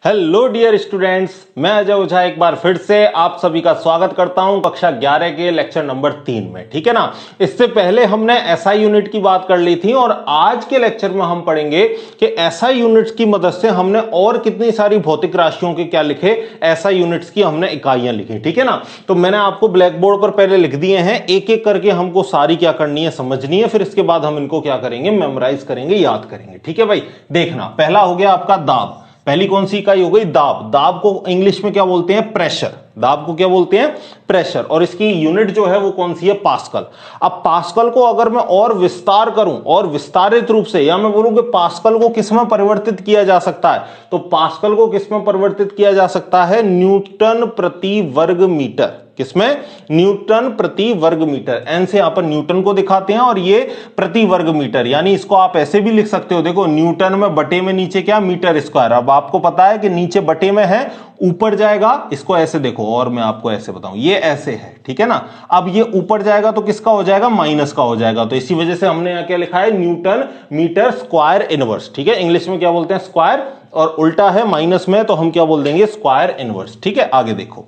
Hello dear students, मैं अजय ओझा एक बार फिर से आप सभी का स्वागत करता हूं कक्षा 11 के लेक्चर नंबर 3 में। ठीक है ना। इससे पहले हमने एसआई यूनिट की बात कर ली थी और आज के लेक्चर में हम पढ़ेंगे कि एसआई यूनिट्स की मदद से हमने और कितनी सारी भौतिक राशियों के क्या लिखे, एसआई यूनिट्स की हमने इकाइयां लिखी। ठीक है ना। तो मैंने आपको ब्लैक बोर्ड पर पहले लिख दिए हैं, एक एक करके हमको सारी क्या करनी है, समझनी है। फिर इसके बाद हम इनको क्या करेंगे, मेमोराइज करेंगे, याद करेंगे। ठीक है भाई। देखना, पहला हो गया आपका दाब। पहली कौन सी इकाई हो गई, दाब। दाब को इंग्लिश में क्या बोलते हैं, प्रेशर। दाब को क्या बोलते हैं, प्रेशर। और इसकी यूनिट जो है वो कौन सी है, पास्कल। अब पास्कल को अगर मैं और विस्तार करूं और विस्तारित रूप से, या मैं बोलूं कि पास्कल को किस में परिवर्तित किया जा सकता है, तो पास्कल को किस में परिवर्तित किया जा सकता है, न्यूटन प्रति वर्ग मीटर। किसमें, न्यूटन प्रति वर्ग मीटर। एन से यहां पर न्यूटन को दिखाते हैं और ये प्रति वर्ग मीटर, यानी इसको आप ऐसे भी लिख सकते हो। देखो, न्यूटन में बटे में नीचे क्या, मीटर स्क्वायर। अब आपको पता है कि नीचे बटे में है, ऊपर जाएगा, इसको ऐसे देखो, और मैं आपको ऐसे बताऊं, ये ऐसे है। ठीक है ना। अब ये ऊपर जाएगा तो किसका हो जाएगा, माइनस का हो जाएगा। तो इसी वजह से हमने यहां क्या लिखा है, न्यूटन मीटर स्क्वायर इनवर्स। ठीक है, इंग्लिश में क्या बोलते हैं, स्क्वायर, और उल्टा है माइनस में, तो हम क्या बोल देंगे, स्क्वायर इनवर्स। ठीक है, आगे देखो,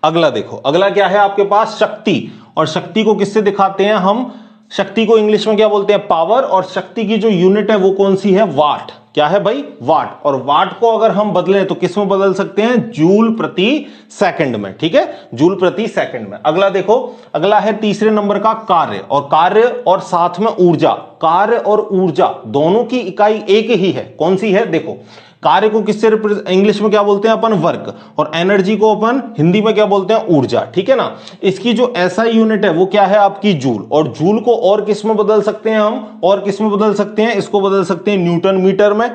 अगला देखो, अगला क्या है आपके पास, शक्ति। और शक्ति को किससे दिखाते हैं हम, शक्ति को इंग्लिश में क्या बोलते हैं, पावर। और शक्ति की जो यूनिट है वो कौन सी है, वाट। क्या है भाई, वाट। और वाट को अगर हम बदलें तो किस में बदल सकते हैं, जूल प्रति सेकंड में। ठीक है, जूल प्रति सेकंड में। अगला देखो, अगला है तीसरे नंबर का कार्य। और कार्य और साथ में ऊर्जा। कार्य और ऊर्जा दोनों की इकाई एक ही है। कौन सी है, देखो, कार्य को किससे इंग्लिश में क्या बोलते हैं अपन, वर्क। और एनर्जी को अपन हिंदी में क्या बोलते हैं, ऊर्जा। ठीक है ना। इसकी जो एसआई यूनिट है वो क्या है आपकी, जूल। और जूल को और किस में बदल सकते हैं हम, और किस में बदल सकते हैं, इसको बदल सकते हैं न्यूटन मीटर में,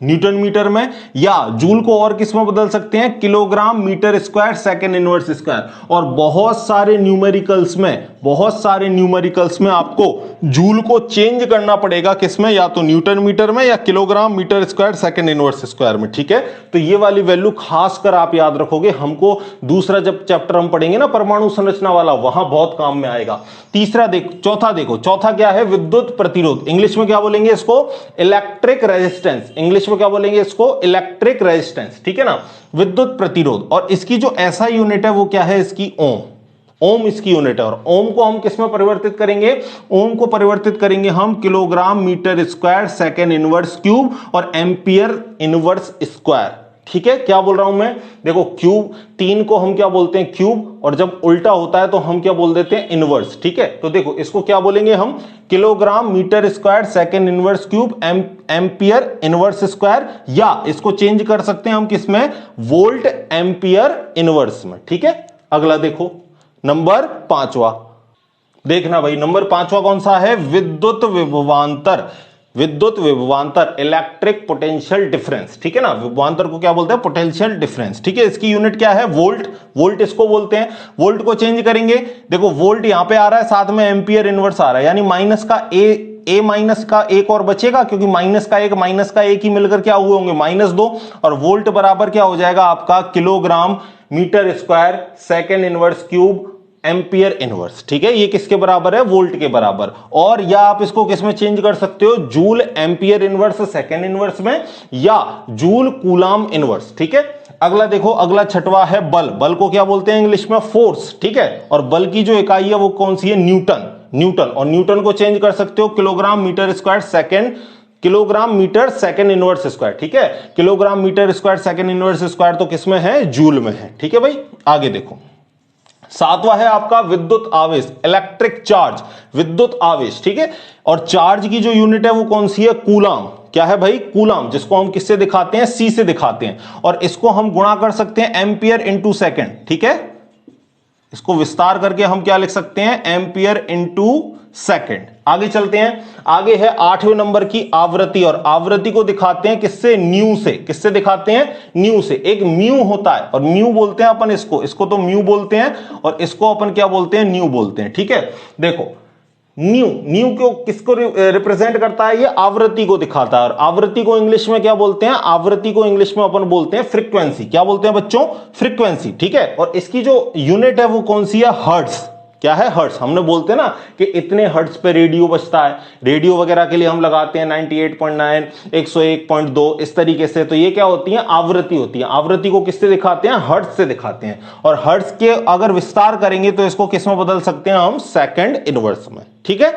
न्यूटन मीटर में। या जूल को और किस में बदल सकते हैं, kilogram metre square second inverse square. और बहुत सारे न्यूमेरिकल्स में, बहुत सारे न्यूमेरिकल्स में आपको जूल को चेंज करना पड़ेगा, किसमें, या तो न्यूटन मीटर में या kilogram metre square second inverse square में। ठीक है, तो ये वाली वैल्यू खासकर आप याद रखोगे, हमको दूसरा जब चैप्टर हम पढ़ेंगे ना परमाणु संरचना वाला, वहां बहुत काम में आएगा। तीसरा देखो, चौथा देखो, चौथा क्या है, विद्युत प्रतिरोध। इंग्लिश में क्या बोलेंगे इसको, इलेक्ट्रिक रेजिस्टेंस। इंग्लिश में क्या बोलेंगे इसको, इलेक्ट्रिक रेजिस्टेंस। ठीक है ना, विद्युत प्रतिरोध। और इसकी जो ऐसा यूनिट है वो क्या है, इसकी ओम। ओम इसकी यूनिट है। और ओम को हम किस में परिवर्तित करेंगे, ओम को परिवर्तित करेंगे हम kilogram metre square second inverse cube और एम्पियर इनवर्स स्क्वायर। ठीक है, क्या बोल रहा हूं मैं, देखो, क्यूब, 3 को हम क्या बोलते हैं, क्यूब। और जब उल्टा होता है तो हम क्या बोल देते हैं, इनवर्स। ठीक है, तो देखो, इसको क्या बोलेंगे हम, kilogram metre square second inverse cube ampere inverse square. या इसको चेंज कर सकते हैं हम किसमें, वोल्ट एम्पियर इनवर्स में। ठीक है, अगला देखो, नंबर 5वां। देखना भाई, नंबर 5वां कौन सा है, विद्युत विभवांतर। विद्युत विभवांतर, इलेक्ट्रिक पोटेंशियल डिफरेंस। ठीक है ना, विभवांतर को क्या बोलते हैं, पोटेंशियल डिफरेंस। ठीक है, इसकी यूनिट क्या है, वोल्ट। वोल्ट इसको बोलते हैं। वोल्ट को चेंज करेंगे, देखो, वोल्ट यहां पे आ रहा है, साथ में एम्पियर इनवर्स आ रहा है, यानी माइनस का ए माइनस का एक और बचेगा, क्योंकि माइनस का एक ही मिलकर क्या हुए होंगे, -2। और वोल्ट बराबर क्या हो जाएगा आपका, kilogram metre square second inverse cube ampere inverse. ठीक है, ये किसके बराबर है, वोल्ट के बराबर। और या आप इसको किस में चेंज कर सकते हो, joule ampere inverse second inverse में, या जूल कूलाम इनवर्स। ठीक है, अगला देखो, अगला 6वां है बल। बल को क्या बोलते हैं इंग्लिश में, फोर्स। ठीक है, और बल की जो इकाई है वो कौन सी है, न्यूटन। न्यूटन। और न्यूटन को चेंज कर सकते हो kilogram metre square second, kilogram metre second inverse square. ठीक है, kilogram metre square second inverse square तो किसमें है, जूल में है। ठीक है भाई, आगे देखो, 7वां है आपका विद्युत आवेश, इलेक्ट्रिक चार्ज, विद्युत आवेश। ठीक है, और चार्ज की जो यूनिट है वो कौन सी है, कूलाम। क्या है भाई, कूलाम, जिसको हम किससे दिखाते हैं, सी से दिखाते हैं। और इसको हम गुणा कर सकते हैं एम्पियर इंटू सेकेंड। ठीक है, इसको विस्तार करके हम क्या लिख सकते हैं, एम्पियर इंटू सेकेंड। आगे चलते हैं, आगे है 8वें नंबर की आवृत्ति। और आवृत्ति को दिखाते हैं किससे, न्यू से। किससे दिखाते हैं, न्यू से। एक म्यू होता है, और म्यू बोलते हैं अपन इसको तो म्यू बोलते हैं, और इसको अपन क्या बोलते हैं, न्यू बोलते हैं। ठीक है, देखो, न्यू, न्यू को किसको रिप्रेजेंट करता है, ये आवृत्ति को दिखाता है। और आवृत्ति को इंग्लिश में क्या बोलते हैं, आवृत्ति को इंग्लिश में अपन बोलते हैं फ्रीक्वेंसी। क्या बोलते हैं बच्चों, फ्रीक्वेंसी। ठीक है, और इसकी जो यूनिट है वो कौन सी है, हर्ट्ज। क्या है? हर्ट्ज। हमने बोलते हैं ना कि इतने हर्ट्ज पे रेडियो बजता है, रेडियो वगैरह के लिए हम लगाते हैं 98.9, 101.2 इस तरीके से। तो ये क्या होती है? आवृत्ति होती है। आवृत्ति को किससे दिखाते हैं? हर्ट्ज से दिखाते हैं। और हर्ट्ज के अगर विस्तार करेंगे तो इसको किस में बदल सकते हैं हम? सेकंड इनवर्स में। ठीक है,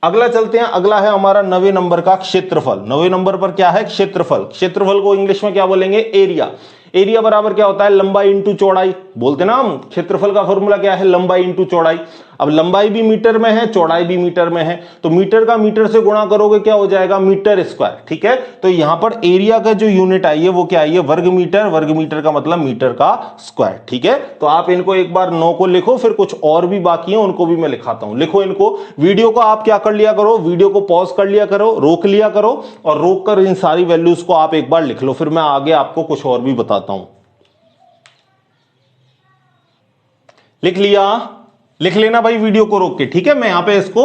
अगला चलते हैं। अगला है हमारा 9वें नंबर का क्षेत्रफल। 9वें नंबर पर क्या है? क्षेत्रफल। क्षेत्रफल को इंग्लिश में क्या बोलेंगे? एरिया। एरिया बराबर क्या होता है? लंबाई इंटू चौड़ाई। बोलते ना हम, क्षेत्रफल का फॉर्मूला क्या है? लंबाई इंटू चौड़ाई। अब लंबाई भी मीटर में है, चौड़ाई भी मीटर में है, तो मीटर का मीटर से गुणा करोगे क्या हो जाएगा? Metre square. ठीक है, तो यहां पर एरिया का जो यूनिट आई है वो क्या आई है? वर्ग मीटर। वर्ग मीटर का मतलब मीटर का स्क्वायर। ठीक है, तो आप इनको एक बार 9 को लिखो, फिर कुछ और भी बाकी है उनको भी मैं लिखाता हूं। लिखो इनको। वीडियो को आप क्या कर लिया करो? वीडियो को पॉज कर लिया करो, रोक लिया करो, और रोक कर इन सारी वैल्यूज को आप एक बार लिख लो, फिर मैं आगे आपको कुछ और भी बताता हूं। लिख लिया? लिख लेना भाई वीडियो को रोक के। ठीक है, मैं यहां पे इसको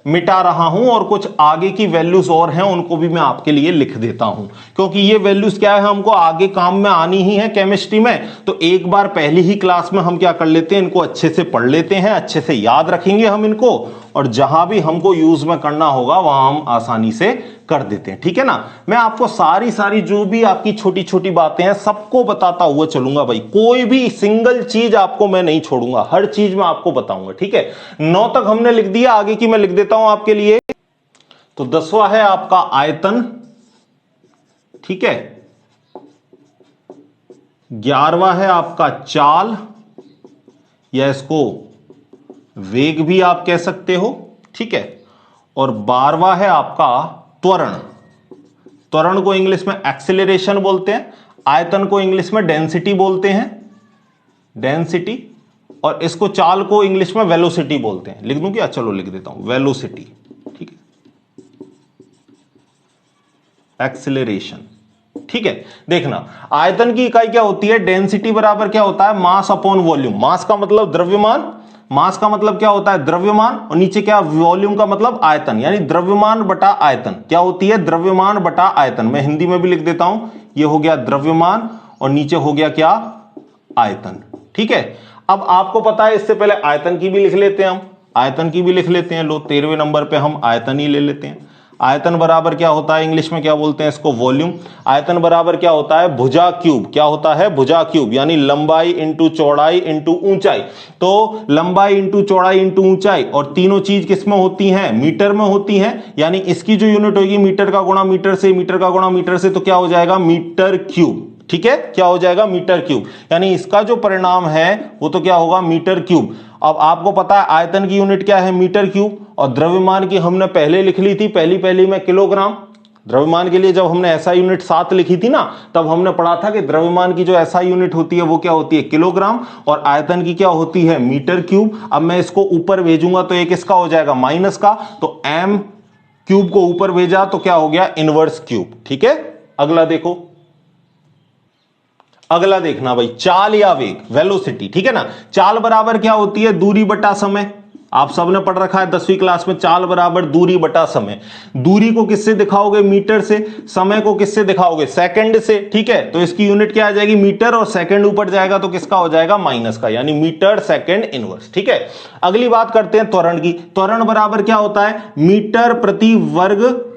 मिटा रहा हूं और कुछ आगे की वैल्यूज और हैं उनको भी मैं आपके लिए लिख देता हूं, क्योंकि ये वैल्यूज क्या है? हमको आगे काम में आनी ही है केमिस्ट्री में। तो एक बार पहली ही क्लास में हम क्या कर लेते हैं? इनको अच्छे से पढ़ लेते हैं, अच्छे से याद रखेंगे हम इनको, और जहां भी हमको यूज में करना होगा वहां हम आसानी से कर देते हैं। ठीक है ना, मैं आपको सारी जो भी आपकी छोटी छोटी बातें हैं सबको बताता हुआ चलूंगा भाई। कोई भी सिंगल चीज आपको मैं नहीं छोड़ूंगा, हर चीज मैं आपको बताऊंगा। ठीक है, 9 तक हमने लिख दिया, आगे की मैं लिख देता हूं आपके लिए। तो 10वां है आपका आयतन। ठीक है, 11वां है आपका चाल, या इसको वेग भी आप कह सकते हो। ठीक है, और 12वां है आपका त्वरण। त्वरण को इंग्लिश में एक्सेलरेशन बोलते हैं, आयतन को इंग्लिश में डेंसिटी बोलते हैं, डेंसिटी, और इसको चाल को इंग्लिश में वेलोसिटी बोलते हैं। लिख दूं क्या? चलो लिख देता हूं, वेलोसिटी। ठीक है, एक्सेलरेशन। ठीक है, देखना आयतन की इकाई क्या होती है? डेंसिटी बराबर क्या होता है? Mass upon volume. मास का मतलब द्रव्यमान, मास का मतलब क्या होता है? द्रव्यमान, और नीचे क्या? वॉल्यूम का मतलब आयतन, यानी द्रव्यमान बटा आयतन। क्या होती है? द्रव्यमान बटा आयतन। मैं हिंदी में भी लिख देता हूं, ये हो गया द्रव्यमान, और नीचे हो गया क्या? आयतन। ठीक है, अब आपको पता है, इससे पहले आयतन की भी लिख लेते हैं हम, आयतन की भी लिख लेते हैं। लो 13वें नंबर पे हम आयतन ही ले लेते हैं। आयतन बराबर क्या होता है? इंग्लिश में क्या बोलते हैं इसको? वॉल्यूम। आयतन बराबर क्या होता है? भुजा क्यूब। क्या होता है? भुजा क्यूब, यानी लंबाई इंटू चौड़ाई इंटू ऊंचाई। तो लंबाई इंटू चौड़ाई इंटू ऊंचाई, और तीनों चीज किस में होती हैं? मीटर में होती हैं, यानी इसकी जो यूनिट होगी मीटर का गुणा मीटर से, मीटर का गुणा मीटर से, तो क्या हो जाएगा? Metre cube. ठीक है, क्या हो जाएगा? Metre cube. यानी इसका जो परिणाम है वो तो क्या होगा? Metre cube. अब आपको पता है आयतन की यूनिट क्या है? Metre cube. और द्रव्यमान की हमने पहले लिख ली थी, पहली में किलोग्राम। द्रव्यमान के लिए जब हमने एसआई यूनिट 7 लिखी थी ना, तब हमने पढ़ा था कि द्रव्यमान की जो एसआई यूनिट होती है वो क्या होती है? किलोग्राम, और आयतन की क्या होती है? Metre cube. अब मैं इसको ऊपर भेजूंगा तो एक इसका हो जाएगा माइनस का, तो एम क्यूब को ऊपर भेजा तो क्या हो गया? Inverse cube. ठीक है, अगला देखो, अगला देखना भाई, चाल या वेग, वेलोसिटी। ठीक है ना, चाल बराबर क्या होती है? दूरी बटा समय। आप सबने पढ़ रखा है 10वीं क्लास में, चाल बराबर दूरी बटा समय। दूरी को किससे दिखाओगे? मीटर से। समय को किससे दिखाओगे? सेकंड से। ठीक है, तो इसकी यूनिट क्या आ जाएगी? मीटर, और सेकंड ऊपर जाएगा तो किसका हो जाएगा? माइनस का, यानी मीटर सेकंड इनवर्स। ठीक है, अगली बात करते हैं त्वरण की। त्वरण बराबर क्या होता है? मीटर प्रति वर्ग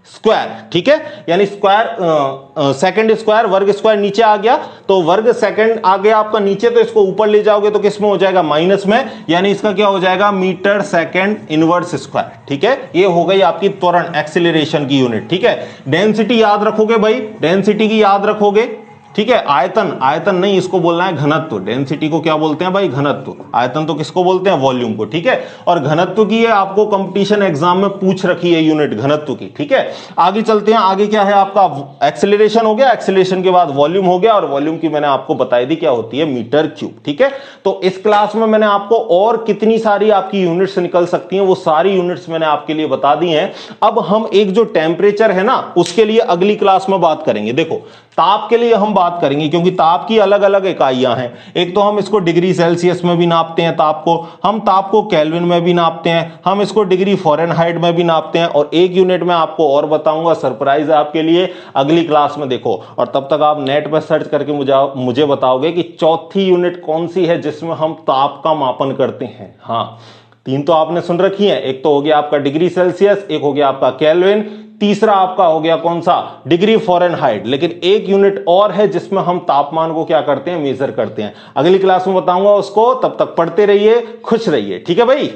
स्क्वायर। ठीक है, यानी स्क्वायर सेकंड स्क्वायर, वर्ग स्क्वायर नीचे आ गया, तो वर्ग सेकंड आ गया आपका नीचे, तो इसको ऊपर ले जाओगे तो किस में हो जाएगा? माइनस में, यानी इसका क्या हो जाएगा? Metre second inverse square. ठीक है, ये हो गई आपकी त्वरण, एक्सीलरेशन की यूनिट। ठीक है, डेंसिटी याद रखोगे भाई, डेंसिटी की याद रखोगे। ठीक है, आयतन, आयतन नहीं, इसको बोलना है घनत्व। डेंसिटी को क्या बोलते हैं भाई? घनत्व। आयतन तो किसको बोलते हैं? वॉल्यूम को। ठीक है, और घनत्व की ये आपको कंपटीशन एग्जाम में पूछ रखी है यूनिट, घनत्व की। ठीक है, आगे चलते हैं। आगे क्या है आपका? एक्सेलरेशन हो गया, एक्सेलरेशन के बाद वॉल्यूम हो गया, और वॉल्यूम की मैंने आपको बताई दी क्या होती है? Metre cube. ठीक है, तो इस क्लास में मैंने आपको और कितनी सारी आपकी यूनिट्स निकल सकती हैं वो सारी यूनिट्स मैंने आपके लिए बता दी हैं। अब हम एक जो टेम्परेचर है ना, उसके लिए अगली क्लास में बात करेंगे। देखो, ताप के लिए हम बात बात करेंगे, क्योंकि ताप की अलग अलग इकाइयां हैं। एक तो हम इसको डिग्री सेल्सियस में भी नापते हैं ताप को, हम ताप को केल्विन में भी नापते हैं, हम इसको डिग्री फ़ारेनहाइट में भी नापते हैं, और एक यूनिट में आपको और बताऊंगा, सरप्राइज है आपके लिए, अगली क्लास में देखो। और तब तक आप नेट पर सर्च करके मुझे बताओगे कि चौथी यूनिट कौन सी है जिसमें हम ताप का मापन करते हैं। हाँ, तीन तो आपने सुन रखी है, एक तो हो गया आपका डिग्री सेल्सियस, एक हो गया आपका केल्विन, तीसरा आपका हो गया कौन सा, डिग्री फ़ारेनहाइट। लेकिन एक यूनिट और है जिसमें हम तापमान को क्या करते हैं, मेजर करते हैं। अगली क्लास में बताऊंगा उसको, तब तक पढ़ते रहिए, खुश रहिए, ठीक है भाई।